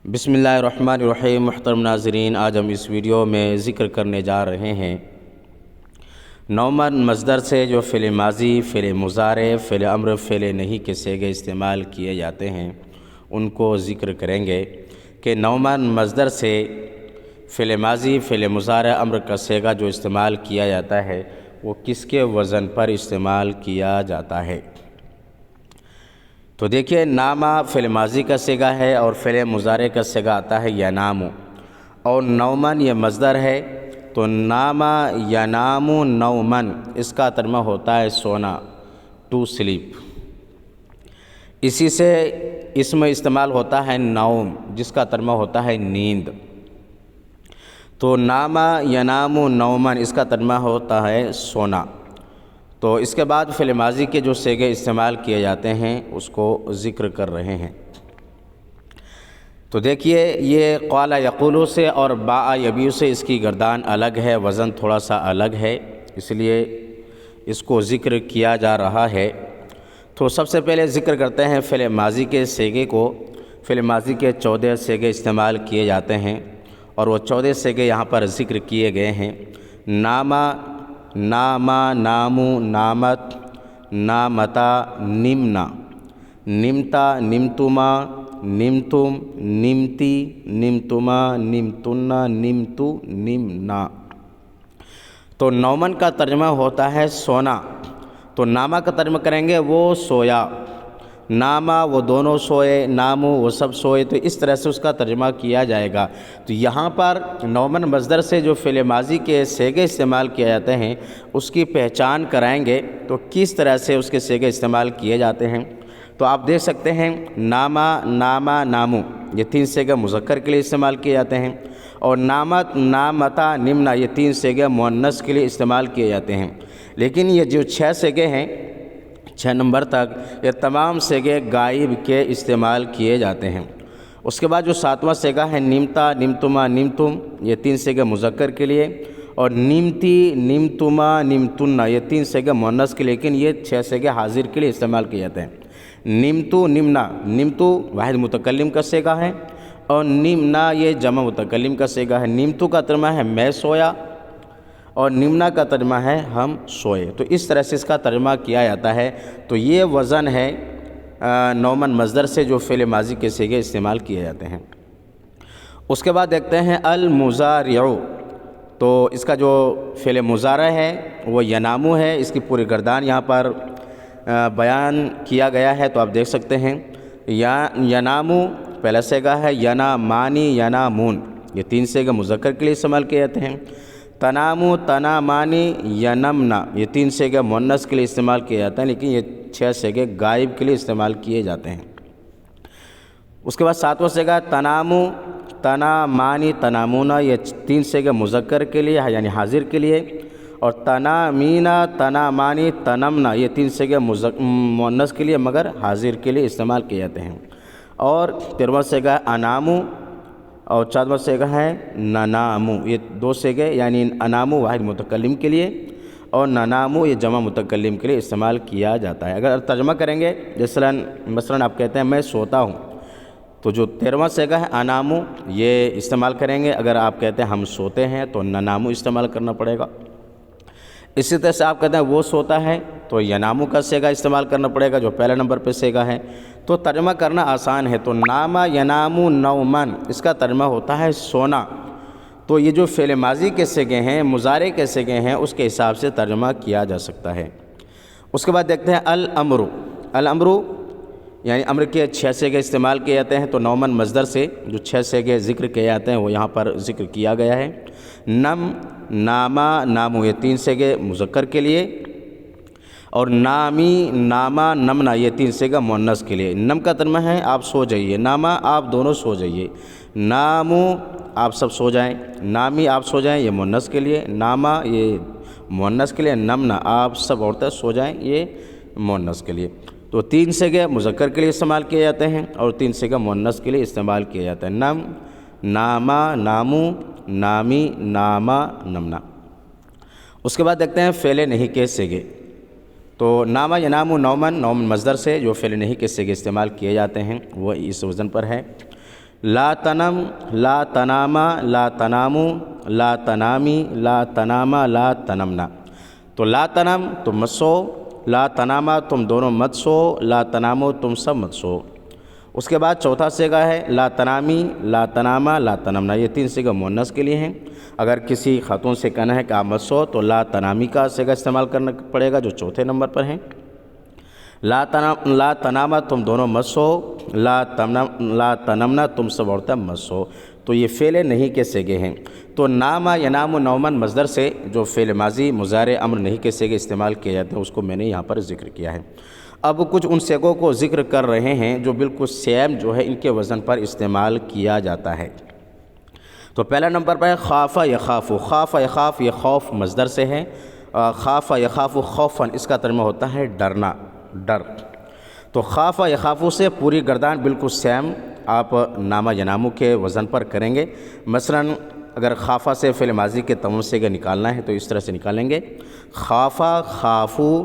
बिस्मिल्लाहिर्रहमानिर्रहीम। मुहतरम नाज़रीन, आज हम इस वीडियो में ज़िक्र करने जा रहे हैं नौमन मज़दर से जो फ़िल माज़ी, फ़िल मुज़ारे, फ़िल अम्र, फ़िल नहीं के सेगे इस्तेमाल किए जाते हैं उनको ज़िक्र करेंगे कि नौमन मज़दर से फ़िल माज़ी, फ़िल मुज़ारे, अम्र का सेगा जो इस्तेमाल किया जाता है वो किसके वज़न पर इस्तेमाल किया जाता है। तो देखिए, नामा फ़िल माज़ी का सेगा है और फ़िल मुज़ारे का सेगा आता है यनामु, और नौमन ये मज़दर है तो नामा यनामु नौमन इसका तर्जुमा होता है सोना, टू स्लीप। इसी से इसमें इस्तेमाल होता है नौम जिसका तर्जुमा होता है नींद। तो नामा यनामु नौमन इसका तर्जुमा होता है सोना। तो इसके बाद फ़िल माज़ी के जो सेगे इस्तेमाल किए जाते हैं उसको ज़िक्र कर रहे हैं। तो देखिए, ये क़ाला यक़ूलु से और बाआ यबीउ से इसकी गर्दान अलग है, वज़न थोड़ा सा अलग है, इसलिए इसको ज़िक्र किया जा रहा है। तो सबसे पहले ज़िक्र करते हैं फ़िल माज़ी के सेगे को। फ़िल माज़ी के 14 सेगे इस्तेमाल किए जाते हैं और वो 14 सेगे यहाँ पर ज़िक्र किए गए हैं। नामा, नामा, नामु, नामत, नामता, निम्ना, निम्ता, निम्तुमा, निम्तुम, निम्ति, निम्तुमा, निम्तुन्ना, निम्तु, निम्ना। तो नौमन का तर्जुमा होता है सोना। तो नामा का तर्जुमा करेंगे वो सोया, नामा वो दोनों सोए, नामु वो सब सोए, तो इस तरह से उसका तर्जुमा किया जाएगा। तो यहाँ पर नौमन मज़दर से जो फ़िल माज़ी के सेगे इस्तेमाल किए जाते हैं उसकी पहचान कराएंगे तो किस तरह से उसके सेगे इस्तेमाल किए जाते हैं। तो आप देख सकते हैं नामा, नामा, नामु ये 3 सेगे मुज़क्कर के लिए इस्तेमाल किए जाते हैं, और नामत, नामता, निम्ना ये 3 सेगे मुअन्नस के लिए इस्तेमाल किए जाते हैं। लेकिन ये जो 6 सेगे हैं, 6 नंबर तक, ये तमाम सेगे गायब के इस्तेमाल किए जाते हैं। उसके बाद जो 7वां सेगा है निम्ता, निम्तुमा, निम्तुम ये 3 सेगे मुज़क्कर के लिए, और निम्ति, निम्तुमा, निम्तुन्ना ये 3 सेगे मुअन्नस के लिए, लेकिन ये 6 सेगे हाजिर के लिए इस्तेमाल किए जाते हैं। निम्तु, निम्ना, निम्तु वाहिद मुतकल्लिम का सेगा है और निम्ना ये जमा मुतकल्लिम का सेगा है। निम्तु का तर्जुमा है मैं सोया और निम्ना का तर्जुमा है हम सोए। तो इस तरह से इसका तर्जुमा किया जाता है। तो ये वज़न है नौमन मज़दर से जो फ़िल माज़ी के सेगे इस्तेमाल किए जाते हैं। उसके बाद देखते हैं अल मुज़ारिउ। तो इसका जो फ़िल मुज़ारा है वो यनामु है, इसकी पूरी गर्दान यहाँ पर बयान किया गया है। तो आप देख सकते हैं यनामु पहला सेगा है, यनामानी, यनामून ये 3 सेगे मुज़क्कर के लिए इस्तेमाल किए जाते हैं। तनामु, तनामानी, यनमना ये 3 सेगे मुअन्नस के लिए इस्तेमाल किए जाते हैं, लेकिन ये 6 सेगे गायब के लिए इस्तेमाल किए जाते हैं। उसके बाद 7वां सेगा तनामु, तनामानी, तनामुना ये 3 सेगे मुज़क्कर के लिए यानी हाजिर के लिए, और तनामीना, तनामानी, तनमना ये 3 सेगे मुअन्नस के लिए मगर हाजिर के लिए इस्तेमाल किए जाते हैं। और 13वां सेगा अनामु और 14वां सेगा है ननामु ये 2 सेगे यानी अनामु वाहिद मुतकल्लिम के लिए और ननामु ये जमा मुतकल्लिम के लिए इस्तेमाल किया जाता है। अगर तर्जुमा करेंगे जैसे मसलन आप कहते हैं मैं सोता हूँ, तो जो 13वां सेगा है अनामु ये इस्तेमाल करेंगे। अगर आप कहते हैं हम सोते हैं तो ननामु इस्तेमाल करना पड़ेगा। इसी तरह से आप कहते हैं वो सोता है तो यनामु का सेगा इस्तेमाल करना पड़ेगा जो पहले नंबर पे सेगा है। तो तर्जुमा करना आसान है। तो नामा यनामु नौमन इसका तर्जुमा होता है सोना। तो ये जो फ़िल माज़ी के सेगे हैं, मुज़ारे के सेगे हैं, उसके हिसाब से तर्जुमा किया जा सकता है। उसके बाद देखते हैं अल अम्रु। अल अम्रु यानी अम्र के 6 सेगे इस्तेमाल किए जाते हैं। तो नौमन मज़दर से जो 6 सेगे ज़िक्र किए जाते हैं वो यहाँ पर ज़िक्र किया गया है। नम, नामा, नामु ये 3 सेगे मुज़क्कर के लिए, और नामी, नामा, नमना ये 3 सेगा मुअन्नस के लिए। नम का तर्जुमा है आप सो जाइए, नामा आप दोनों सो जाइए, नामु आप सब सो जाएं, नामी आप सो जाएं ये मुअन्नस के लिए, नामा ये मुअन्नस के लिए, नमना आप सब औरतें सो जाएं ये मुअन्नस के लिए। तो 3 सेगे मुज़क्कर के लिए इस्तेमाल किए जाते हैं और 3 सेगा मुअन्नस के लिए इस्तेमाल किया जाता है। नम, नामा, नामु, नामी, नामा, नमना। उसके बाद देखते हैं फ़िल नहीं के सेगे। तो नामा यनामु नौमन, नौमन मज़दर से जो फ़िल नहीं के सेगे इस्तेमाल किए जाते हैं वो इस वज़न पर है। لا تنم، لا تناما، لا تنامو، لا تنامی، لا تناما، لا تنمنا۔ تو لا تنم تم مت سو، لا تناما تم دونوں مت سو، لا تنامو تم سب مت سو۔ اس کے بعد چوتھا صیغہ ہے لا تنامی، لا تناما، لا تنمنا۔ یہ تین صیغہ مؤنث کے لیے ہیں۔ اگر کسی خاتون سے کہنا ہے کہ آپ مت سو تو لا تنامی کا صیغہ استعمال کرنا پڑے گا جو چوتھے نمبر پر ہیں۔ لا تناما تم دونوں مت سو، لا تنمنا تم سب عورتیں مت سو۔ تو یہ فعل نہیں کے صیغے ہیں۔ تو ناما ینام نومن مصدر سے جو فعل ماضی مضارع امر نہیں کے صیغے استعمال کیے جاتے ہیں اس کو میں نے یہاں پر ذکر کیا ہے۔ اب کچھ ان صیغوں کو ذکر کر رہے ہیں جو بالکل سیم جو ہے ان کے وزن پر استعمال کیا جاتا ہے۔ تو پہلا نمبر پر ہے خاف یخاف۔ خاف یخاف یہ خوف مصدر سے ہے۔ خاف یخاف خوفاً اس کا ترجمہ ہوتا ہے ڈرنا، ڈر۔ تو خاف یخاف سے پوری گردان بالکل سیم آپ نامہ ینامو کے وزن پر کریں گے۔ مثلاً اگر خافہ سے فعل ماضی کے تمام صیغے نکالنا ہے تو اس طرح سے نکالیں گے، خافہ خافو،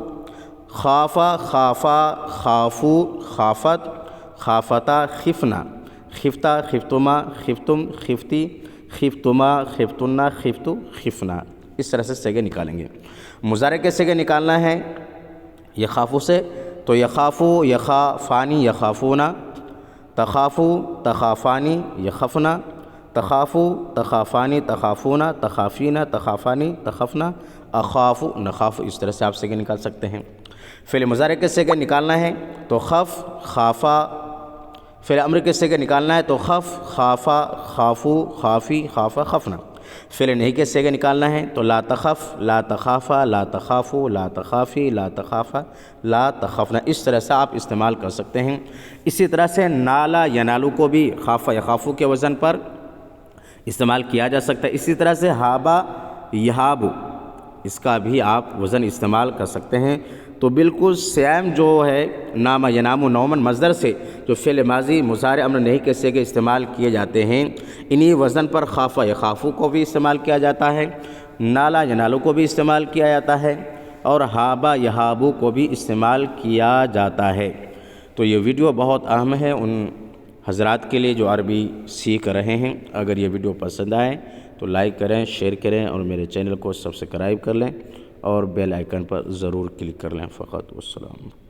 خافہ خافا، خافو خافت، خافتہ خفنا، خفتہ خفتما، خفتم خفتی، خفتما خفتنا، خفتو خفنا۔ اس طرح سے صیغے نکالیں گے۔ مضارع کے صیغے نکالنا ہے یخافو سے تو یخافو یخافانی یخافونا، تخافو تخافانی یخفنا، تخافو تخافانی تخافونا، تخافینا تخافانی تخفنا، اخافو نخافو۔ اس طرح سے آپ صیغے نکال سکتے ہیں۔ فعل مضارع کے صیغے نکالنا ہے تو خف خافا، فعل امر کے صیغے نکالنا ہے تو خف خافا، خافو خافی، خافا خفنا۔ فعل نہیں کے صیغے نکالنا ہے تو لا تخف، لا تخافا، لا تخافو، لا تخافی، لا تخافا، لا تخفنا۔ اس طرح سے آپ استعمال کر سکتے ہیں۔ اسی طرح سے نالا ینالو کو بھی خافہ یخافو کے وزن پر استعمال کیا جا سکتا ہے۔ اسی طرح سے ہابا یہابو اس کا بھی آپ وزن استعمال کر سکتے ہیں۔ تو بالکل سیم جو ہے نامہ ینامو نومن مصدر سے جو فعل ماضی مضارع امر نہیں کے صیغے استعمال کیے جاتے ہیں انہی وزن پر خافہ یخافو کو بھی استعمال کیا جاتا ہے، نالا ینالو کو بھی استعمال کیا جاتا ہے، اور ہابا یہابو کو بھی استعمال کیا جاتا ہے۔ تو یہ ویڈیو بہت اہم ہے ان حضرات کے لیے جو عربی سیکھ رہے ہیں۔ اگر یہ ویڈیو پسند آئے تو لائک کریں، شیئر کریں اور میرے چینل کو سبسکرائب کر لیں اور بیل آئیکن پر ضرور کلک کر لیں۔ فقط والسلام۔